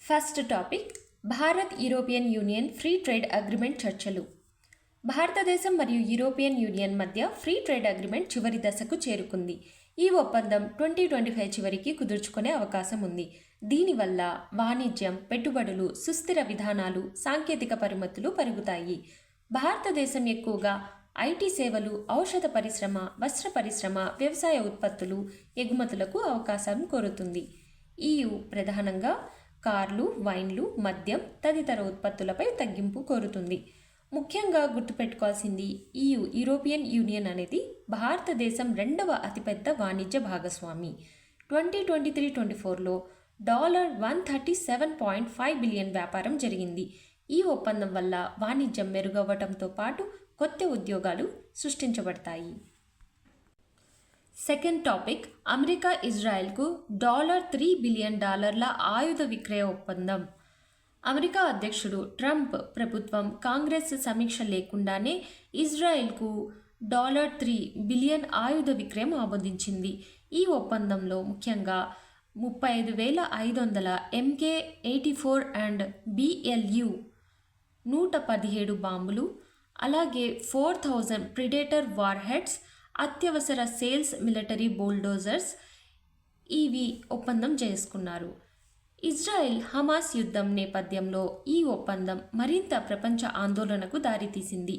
First topic Bharat European union free trade agreement చర్చలు. భారతదేశం మరియు యూరోపియన్ యూనియన్ మధ్య ఫ్రీ ట్రేడ్ అగ్రిమెంట్ చివరి దశకు చేరుకుంది. ఈ ఒప్పందం 2025 చివరికి కుదుర్చుకునే అవకాశం ఉంది. దీనివల్ల వాణిజ్యం, పెట్టుబడులు, సుస్థిర విధానాలు, సాంకేతిక పరిమితులు పెరుగుతాయి. భారతదేశం ఎక్కువగా ఐటీ సేవలు, ఔషధ పరిశ్రమ, వస్త్ర పరిశ్రమ, వ్యవసాయ ఉత్పత్తులు ఎగుమతులకు అవకాశం కోరుతుంది. EU ప్రధానంగా కార్లు, వైన్లు, మద్యం తదితర ఉత్పత్తులపై తగ్గింపు కోరుతుంది. ముఖ్యంగా గుర్తుపెట్టుకోవాల్సింది యూరోపియన్ యూనియన్ అనేది భారతదేశం రెండవ అతిపెద్ద వాణిజ్య భాగస్వామి. 2023-24లో $137.5 బిలియన్ వ్యాపారం జరిగింది. ఈ ఒప్పందం వల్ల వాణిజ్యం మెరుగవ్వడంతో పాటు కొత్త ఉద్యోగాలు సృష్టించబడతాయి. సెకండ్ టాపిక్ అమెరికా ఇజ్రాయెల్కు $3 బిలియన్ ఆయుధ విక్రయ ఒప్పందం. అమెరికా అధ్యక్షుడు ట్రంప్ ప్రభుత్వం కాంగ్రెస్ సమీక్ష లేకుండానే ఇజ్రాయెల్కు $3 బిలియన్ ఆయుధ విక్రయం ఆమోదించింది. ఈ ఒప్పందంలో ముఖ్యంగా 35,500 MK-84 అండ్ BLU 117 బాంబులు, అలాగే 4,000 ప్రిడేటర్ వార్ హెడ్స్, అత్యవసర సేల్స్ మిలిటరీ బుల్డోజర్స్ ఇవి ఒప్పందం చేసుకున్నారు. ఇజ్రాయెల్ హమాస్ యుద్ధం నేపథ్యంలో ఈ ఒప్పందం మరింత ప్రపంచ ఆందోళనకు దారితీసింది.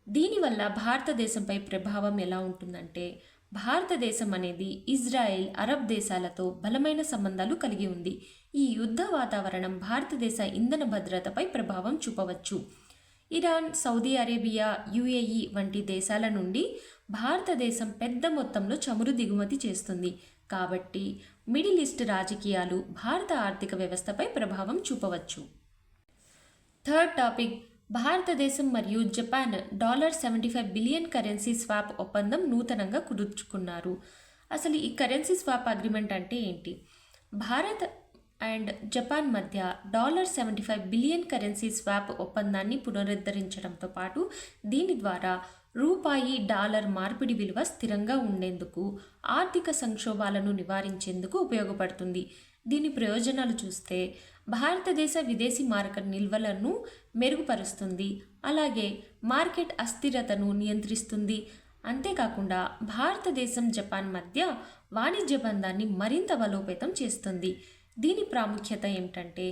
దీనివల్ల భారతదేశంపై ప్రభావం ఎలా ఉంటుందంటే, భారతదేశం అనేది ఇజ్రాయెల్, అరబ్ దేశాలతో బలమైన సంబంధాలు కలిగి ఉంది. ఈ యుద్ధ వాతావరణం భారతదేశ ఇంధన భద్రతపై ప్రభావం చూపవచ్చు. ఇరాన్, సౌదీ అరేబియా, UAE వంటి దేశాల నుండి భారతదేశం పెద్ద మొత్తంలో చమురు దిగుమతి చేస్తుంది. కాబట్టి మిడిల్ ఈస్ట్ రాజకీయాలు భారత ఆర్థిక వ్యవస్థపై ప్రభావం చూపవచ్చు. థర్డ్ టాపిక్ భారతదేశం మరియు జపాన్ $75 బిలియన్ కరెన్సీ స్వాప్ ఒప్పందం నూతనంగా కుదుర్చుకున్నారు. అసలు ఈ కరెన్సీ స్వాప్ అగ్రిమెంట్ అంటే ఏంటి? భారత్ అండ్ జపాన్ మధ్య $75 బిలియన్ కరెన్సీ స్వాప్ ఒప్పందాన్ని పునరుద్ధరించడంతో పాటు దీని ద్వారా రూపాయి, డాలర్ మార్పిడి విలువ స్థిరంగా ఉండేందుకు, ఆర్థిక సంక్షోభాలను నివారించేందుకు ఉపయోగపడుతుంది. దీని ప్రయోజనాలు చూస్తే భారతదేశ విదేశీ మారక నిల్వలను మెరుగుపరుస్తుంది, అలాగే మార్కెట్ అస్థిరతను నియంత్రిస్తుంది. అంతేకాకుండా భారతదేశం, జపాన్ మధ్య వాణిజ్య బంధాన్ని మరింత బలోపేతం చేస్తుంది. దీని ప్రాముఖ్యత ఏమిటంటే,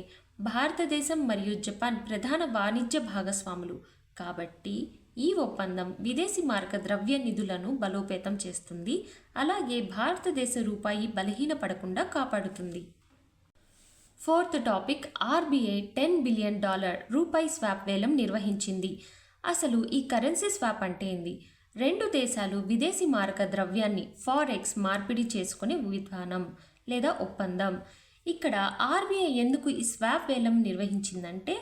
భారతదేశం మరియు జపాన్ ప్రధాన వాణిజ్య భాగస్వాములు కాబట్టి ఈ ఒప్పందం విదేశీ మారక ద్రవ్య నిధులను బలోపేతం చేస్తుంది, అలాగే భారతదేశ రూపాయి బలహీనపడకుండా కాపాడుతుంది. ఫోర్త్ టాపిక్ RBI $10 బిలియన్ రూపాయి స్వాప్ వేలం నిర్వహించింది. అసలు ఈ కరెన్సీ స్వాప్ అంటే ఏంది? రెండు దేశాలు విదేశీ మారక ద్రవ్యాన్ని ఫారెక్స్ మార్పిడి చేసుకునే విధానం లేదా ఒప్పందం. ఇక్కడ RBI ఎందుకు ఈ స్వాప్ వేలం నిర్వహించిందంటే,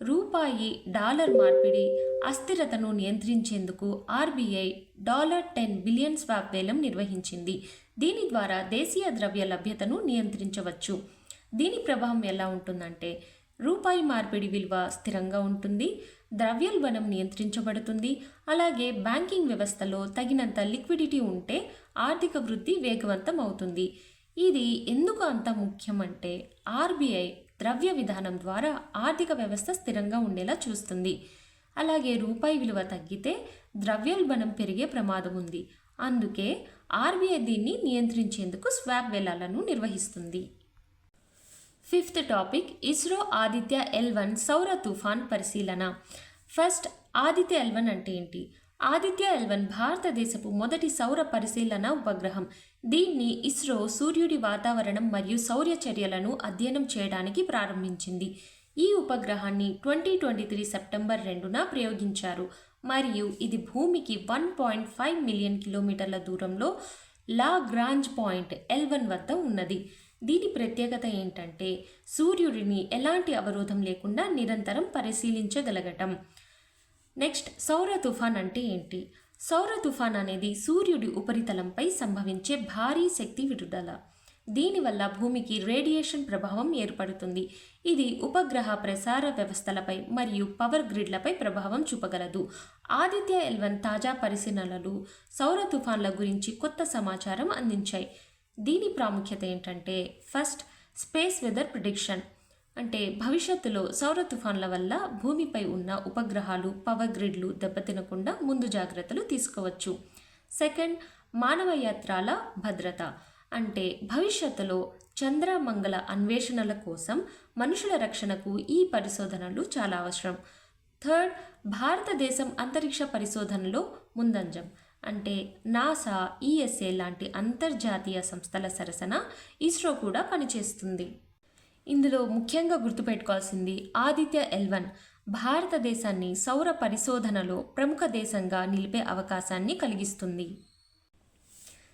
రూపాయి, డాలర్ మార్పిడి అస్థిరతను నియంత్రించేందుకు RBI $10 బిలియన్ స్వాప్ వేలం నిర్వహించింది. దీని ద్వారా దేశీయ ద్రవ్య లభ్యతను నియంత్రించవచ్చు. దీని ప్రభావం ఎలా ఉంటుందంటే, రూపాయి మార్పిడి విలువ స్థిరంగా ఉంటుంది, ద్రవ్యోల్బణం నియంత్రించబడుతుంది, అలాగే బ్యాంకింగ్ వ్యవస్థలో తగినంత లిక్విడిటీ ఉంటే ఆర్థిక వృద్ధి వేగవంతం అవుతుంది. ఇది ఎందుకు అంత ముఖ్యమంటే, RBI ద్రవ్య విధానం ద్వారా ఆర్థిక వ్యవస్థ స్థిరంగా ఉండేలా చూస్తుంది. అలాగే రూపాయి విలువ తగ్గితే ద్రవ్యోల్బణం పెరిగే ప్రమాదం ఉంది. అందుకే RBI దీన్ని నియంత్రించేందుకు స్వాప్ వేలాలను నిర్వహిస్తుంది. Fifth topic ISRO Aditya L1 సౌర తుఫాన్ పరిశీలన. ఫస్ట్, ఆదిత్య L1 అంటే ఏంటి? ఆదిత్య L1 భారతదేశపు మొదటి సౌర పరిశీలన ఉపగ్రహం. దీన్ని ఇస్రో సూర్యుడి వాతావరణం మరియు సౌర చర్యలను అధ్యయనం చేయడానికి ప్రారంభించింది. ఈ ఉపగ్రహాన్ని 2023 సెప్టెంబర్ 2న ప్రయోగించారు మరియు ఇది భూమికి 1.5 మిలియన్ కిలోమీటర్ల దూరంలో లాగ్రాంజ్ పాయింట్ L1 వద్ద ఉన్నది. దీని ప్రత్యేకత ఏంటంటే, సూర్యుడిని ఎలాంటి అవరోధం లేకుండా నిరంతరం పరిశీలించగలగటం. నెక్స్ట్, సౌర తుఫాన్ అంటే ఏంటి? సౌర తుఫాన్ అనేది సూర్యుడి ఉపరితలంపై సంభవించే భారీ శక్తి విడుదల. దీనివల్ల భూమికి రేడియేషన్ ప్రభావం ఏర్పడుతుంది. ఇది ఉపగ్రహ ప్రసార వ్యవస్థలపై మరియు పవర్ గ్రిడ్లపై ప్రభావం చూపగలదు. ఆదిత్య L1 తాజా పరిశీలనలు సౌర తుఫాన్ల గురించి కొత్త సమాచారం అందించాయి. దీని ప్రాముఖ్యత ఏంటంటే, ఫస్ట్, స్పేస్ వెదర్ ప్రిడిక్షన్. అంటే భవిష్యత్తులో సౌర తుఫాన్ల వల్ల భూమిపై ఉన్న ఉపగ్రహాలు, పవర్ గ్రిడ్లు దెబ్బతినకుండా ముందు జాగ్రత్తలు తీసుకోవచ్చు. సెకండ్, మానవ యాత్రల భద్రత. అంటే భవిష్యత్తులో చంద్ర, మంగళ అన్వేషణల కోసం మనుషుల రక్షణకు ఈ పరిశోధనలు చాలా అవసరం. థర్డ్, భారతదేశం అంతరిక్ష పరిశోధనలో ముందంజం. అంటే నాసా, ఈఎస్ఏ లాంటి అంతర్జాతీయ సంస్థల సరసన ఇస్రో కూడా పనిచేస్తుంది. ఇందులో ముఖ్యంగా గుర్తుపెట్టుకోవాల్సింది ఆదిత్య-L1 భారతదేశాన్ని సౌర పరిశోధనలో ప్రముఖ దేశంగా నిలిపే అవకాశాన్ని కలిగిస్తుంది.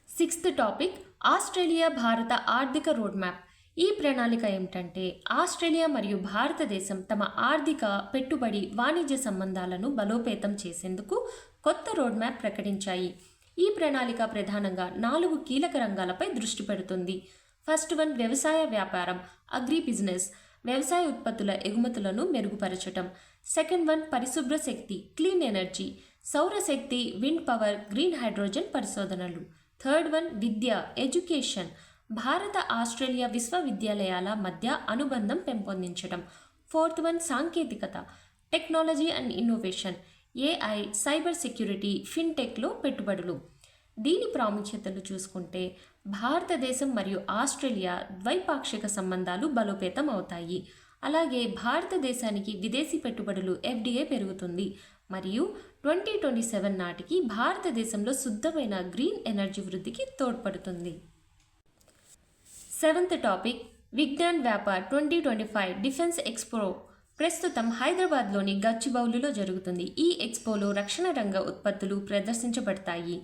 సిక్స్త్ టాపిక్, ఆస్ట్రేలియా భారత ఆర్థిక రోడ్ మ్యాప్. ఈ ప్రణాళిక ఏమిటంటే ఆస్ట్రేలియా మరియు భారతదేశం తమ ఆర్థిక, పెట్టుబడి, వాణిజ్య సంబంధాలను బలోపేతం చేసేందుకు కొత్త రోడ్ మ్యాప్ ప్రకటించాయి. ఈ ప్రణాళిక ప్రధానంగా 4 కీలక రంగాలపై దృష్టి పెడుతుంది. ఫస్ట్ వన్, వ్యవసాయ వ్యాపారం, అగ్రి బిజినెస్, వ్యవసాయ ఉత్పత్తుల ఎగుమతులను మెరుగుపరచటం. సెకండ్ వన్, పరిశుభ్ర శక్తి, క్లీన్ ఎనర్జీ, సౌరశక్తి, విండ్ పవర్, గ్రీన్ హైడ్రోజన్ పరిశోధనలు. థర్డ్ వన్, విద్య, ఎడ్యుకేషన్, భారత ఆస్ట్రేలియా విశ్వవిద్యాలయాల మధ్య అనుబంధం పెంపొందించడం. ఫోర్త్ వన్, సాంకేతికత, technology and innovation, AI, cyber security, ఫిన్టెక్లో పెట్టుబడులు. దీని ప్రాముఖ్యతలు చూసుకుంటే భారతదేశం మరియు ఆస్ట్రేలియా ద్వైపాక్షిక సంబంధాలు బలోపేతం అవుతాయి. అలాగే భారతదేశానికి విదేశీ పెట్టుబడులు ఎఫ్డిఐ పెరుగుతుంది మరియు 2027 నాటికి భారతదేశంలో శుద్ధమైన గ్రీన్ ఎనర్జీ వృద్ధికి తోడ్పడుతుంది. Seventh topic, Vigyan Vyapar 2025 defence expo ప్రస్తుతం హైదరాబాద్లోని గచ్చిబౌలిలో జరుగుతుంది. ఈ ఎక్స్పోలో రక్షణ రంగ ఉత్పత్తులు ప్రదర్శించబడతాయి.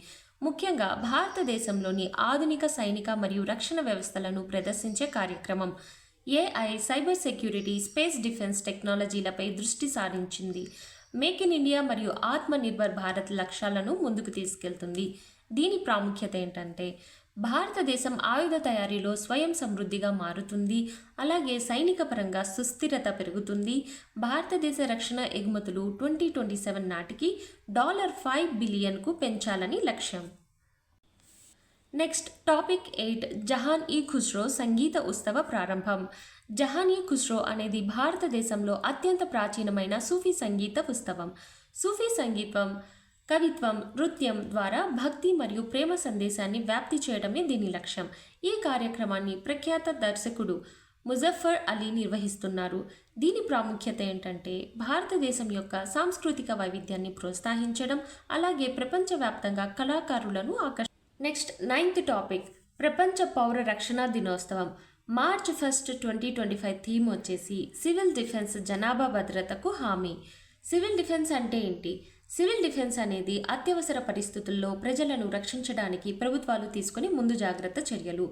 ముఖ్యంగా భారతదేశంలోని ఆధునిక సైనిక మరియు రక్షణ వ్యవస్థలను ప్రదర్శించే కార్యక్రమం. AI, cyber security, space defence టెక్నాలజీలపై దృష్టి సారించింది. మేక్ ఇన్ ఇండియా మరియు ఆత్మ నిర్భర్ భారత్ లక్ష్యాలను ముందుకు తీసుకెళ్తుంది. దీని ప్రాముఖ్యత ఏంటంటే భారతదేశం ఆయుధ తయారీలో స్వయం సమృద్ధిగా మారుతుంది. అలాగే సైనిక పరంగా సుస్థిరత పెరుగుతుంది. భారతదేశ రక్షణ ఎగుమతులు 2027 నాటికి $5 బిలియన్కు పెంచాలని లక్ష్యం. నెక్స్ట్ టాపిక్ 8, జహాన్-ఈ-ఖుస్రో సంగీత ఉత్సవ ప్రారంభం. జహాన్-ఈ-ఖుస్రో అనేది భారతదేశంలో అత్యంత ప్రాచీనమైన సూఫీ సంగీత ఉత్సవం. సూఫీ సంగీతం, కవిత్వం, నృత్యం ద్వారా భక్తి మరియు ప్రేమ సందేశాన్ని వ్యాప్తి చేయడమే దీని లక్ష్యం. ఈ కార్యక్రమాన్ని ప్రఖ్యాత దర్శకుడు ముజఫర్ అలీ నిర్వహిస్తున్నారు. దీని ప్రాముఖ్యత ఏంటంటే భారతదేశం యొక్క సాంస్కృతిక వైవిధ్యాన్ని ప్రోత్సహించడం, అలాగే ప్రపంచవ్యాప్తంగా కళాకారులను నెక్స్ట్ 9th టాపిక్, ప్రపంచ పౌర రక్షణ దినోత్సవం. మార్చ్ 1, 2025 థీమ్ వచ్చేసి సివిల్ డిఫెన్స్, జనాభా భద్రతకు హామీ. సివిల్ డిఫెన్స్ అంటే ఏంటి? సివిల్ డిఫెన్స్ అనేది అత్యవసర పరిస్థితుల్లో ప్రజలను రక్షించడానికి ప్రభుత్వాలు తీసుకునే ముందు జాగ్రత్త చర్యలు.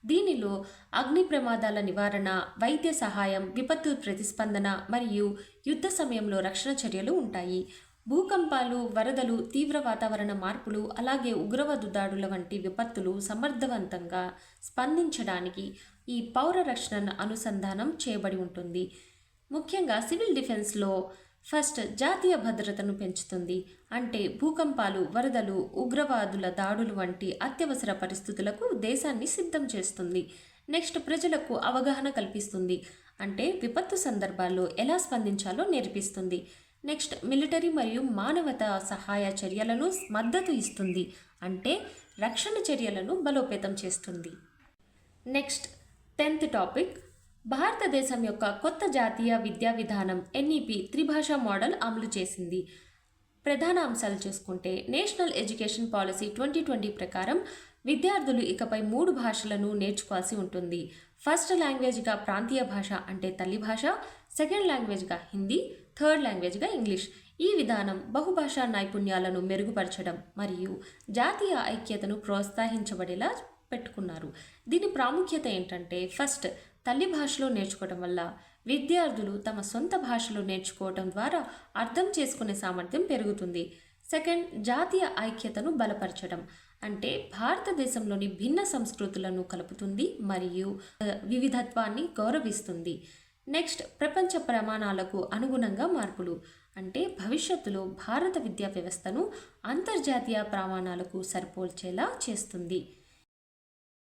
దీనిలో అగ్ని ప్రమాదాల నివారణ, వైద్య సహాయం, విపత్తు ప్రతిస్పందన మరియు యుద్ధ సమయంలో రక్షణ చర్యలు ఉంటాయి. భూకంపాలు, వరదలు, తీవ్ర వాతావరణ మార్పులు, అలాగే ఉగ్రవాద దాడుల వంటి విపత్తులు సమర్థవంతంగా స్పందించడానికి ఈ పౌర రక్షణ అనుసంధానం చేయబడి ఉంటుంది. ముఖ్యంగా సివిల్ డిఫెన్స్లో ఫస్ట్ జాతీయ భద్రతను పెంచుతుంది. అంటే భూకంపాలు, వరదలు, ఉగ్రవాదుల దాడులు వంటి అత్యవసర పరిస్థితులకు దేశాన్ని సిద్ధం చేస్తుంది. నెక్స్ట్ ప్రజలకు అవగాహన కల్పిస్తుంది. అంటే విపత్తు సందర్భాల్లో ఎలా స్పందించాలో నేర్పిస్తుంది. నెక్స్ట్ మిలిటరీ మరియు మానవతా సహాయ చర్యలను మద్దతు ఇస్తుంది. అంటే రక్షణ చర్యలను బలోపేతం చేస్తుంది. నెక్స్ట్ 10th టాపిక్, భారతదేశం యొక్క కొత్త జాతీయ విద్యా విధానం ఎన్ఈపి త్రిభాషా మోడల్ అమలు చేసింది. ప్రధాన అంశాలు చూసుకుంటే నేషనల్ ఎడ్యుకేషన్ పాలసీ 2020 ప్రకారం విద్యార్థులు ఇకపై 3 భాషలను నేర్చుకోవాల్సి ఉంటుంది. ఫస్ట్ లాంగ్వేజ్గా ప్రాంతీయ భాష అంటే తల్లి భాష, సెకండ్ లాంగ్వేజ్గా హిందీ, థర్డ్ లాంగ్వేజ్గా ఇంగ్లీష్. ఈ విధానం బహుభాషా నైపుణ్యాలను మెరుగుపరచడం మరియు జాతీయ ఐక్యతను ప్రోత్సహించబడేలా పెట్టుకున్నారు. దీని ప్రాముఖ్యత ఏంటంటే ఫస్ట్, తల్లి భాషలో నేర్చుకోవడం వల్ల విద్యార్థులు తమ సొంత భాషలో నేర్చుకోవడం ద్వారా అర్థం చేసుకునే సామర్థ్యం పెరుగుతుంది. సెకండ్, జాతీయ ఐక్యతను బలపరచడం అంటే భారతదేశంలోని భిన్న సంస్కృతులను కలుపుతుంది మరియు వివిధత్వాన్ని గౌరవిస్తుంది. నెక్స్ట్, ప్రపంచ ప్రమాణాలకు అనుగుణంగా మార్పులు అంటే భవిష్యత్తులో భారత విద్యా వ్యవస్థను అంతర్జాతీయ ప్రమాణాలకు సరిపోల్చేలా చేస్తుంది.